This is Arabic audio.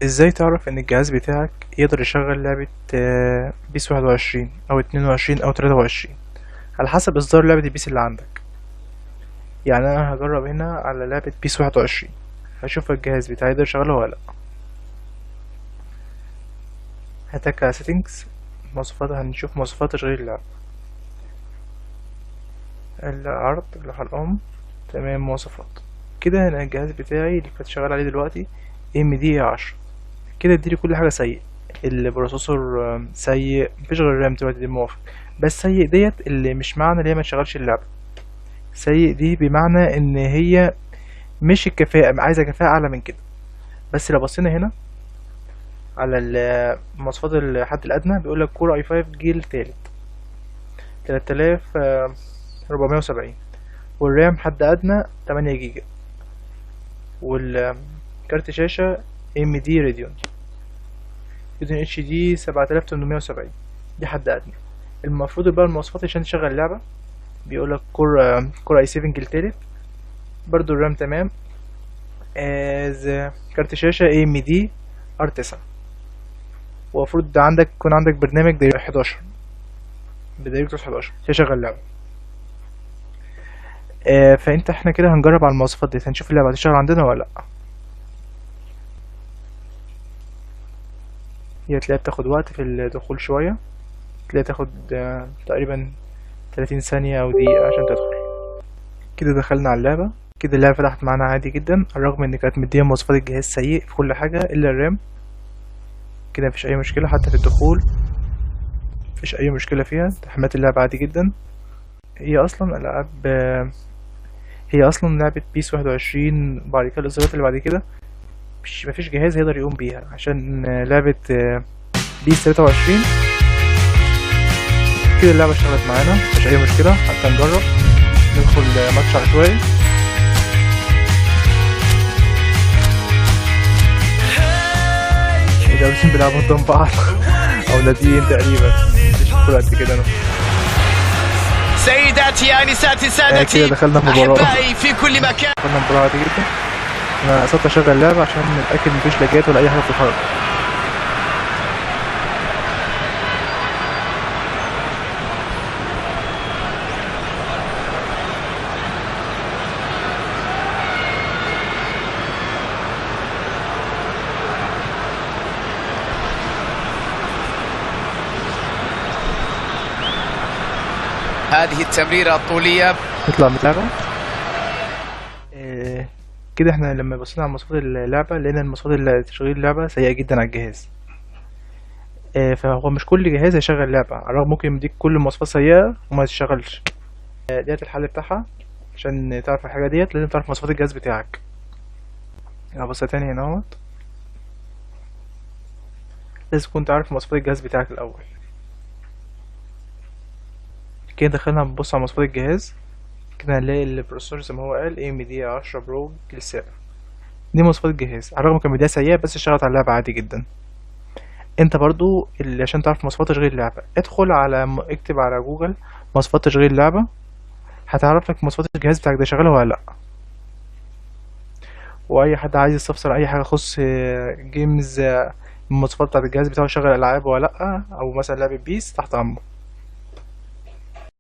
ازاي تعرف ان الجهاز بتاعك يقدر يشغل لعبة بيس 21 او 22 او 23؟ على حسب اصدار لعبة البيس اللي عندك. يعني انا هجرب هنا على لعبة بيس 21، هشوف الجهاز بتاعي يقدر يشغلها ولا لا. هتك على settings، مواصفات، هنشوف مواصفات تشغيل اللعبة. العرض، اللوحة الأم، تمام. مواصفات كده أنا الجهاز بتاعي اللي كنت شغال عليه دلوقتي AMD 10. كده اديلي كل حاجة سيء. البروسيسور سيء، مفيش غير الرام دلوقتي دي موافق. بس سيء ديت اللي مش معنى ان هي ما تشغلش اللعبة. سيء دي بمعنى ان هي مش الكفاءة، عايزة كفاءة أعلى من كده. بس لو بصينا هنا على مواصفات الحد الأدنى، بيقولك كور i5 جيل تالت 3470، والرام حد أدنى 8 جيجا، والكارت شاشة AMD راديون HD 7870، دي حد أدنى. المفروض بقى المواصفات عشان تشغل اللعبة، بيقولك كور i7 جيل تالت، برضو الرام تمام، كارت شاشة AMD R9، ومفروض عندك يكون عندك برنامج دايركتور 11 بدايركتور 11 تشغل اللعبة. احنا كده هنجرب على المواصفات دي، هنشوف اللعبة هتشتغل عندنا ولا لأ. هي تلاقيها بتاخد وقت في الدخول شوية، تلاقيها تاخد تقريبا 30 ثانية أو دقيقة عشان تدخل. كده دخلنا على اللعبة، كده اللعبة فتحت معانا عادي جدا، على الرغم ان كانت مدية مواصفات الجهاز سيء في كل حاجة الا الرام. كده مفيش اي مشكلة حتى في الدخول، مفيش اي مشكلة فيها، تحميلات اللعبة عادي جدا. هي اصلا العاب هي اصلا لعبة بيس 21 بعد كده الاصدارات اللي بعد كده مفيش جهاز هيقدر يقوم بيها، عشان لعبة بيس 23. كده اللعبة اشتغلت معانا، مفيش اي مشكلة. حتى نجرب ندخل ماتش عشوائي. اللاعبين بيلعبوا قدام بعض او ناديين تقريبا، مش كل قد كده. انا سيداتي انساتي سادتي، كده دخلنا مباراة، احبائي في كل مكان. دخلنا مباراة عادي جدا. انا قصدت اشغل اللعبة عشان نتأكد مفيش لاجات ولا اي حاجة في الحرب. هذه التمريرة الطولية نطلع من اللعبة. كده احنا لما بصينا على مواصفات اللعبة لقينا مواصفات تشغيل اللعبة سيئة جدا على الجهاز. فهو مش كل جهاز هيشغل اللعبة، على الرغم ممكن يديك كل مواصفات سيئة وما تشتغلش. ديت الحل بتاعها. عشان تعرف الحاجة ديت لازم تعرف مواصفات الجهاز بتاعك. هبص تاني هنا اهوت، لازم تكون تعرف مواصفات الجهاز بتاعك الأول. كده دخلنا نبص على مواصفات الجهاز، كده هنلاقي البروسيسور زي ما هو قال AMD 10 برو جيل 7. دي مواصفات الجهاز، على الرغم كان بداية سيئة بس اشتغلت على اللعبة عادي جدا. انت برضو عشان تعرف مواصفات تشغيل اللعبة، ادخل اكتب على جوجل مواصفات تشغيل اللعبة، هتعرف لك مواصفات الجهاز بتاعك ده شغالة ولا لأ. واي حد عايز يستفسر اي حاجة تخص جيمز، المواصفات بتاعت الجهاز بتاعه شغال العاب ولا لأ، او مثلا لعبة بيس، تحت امره.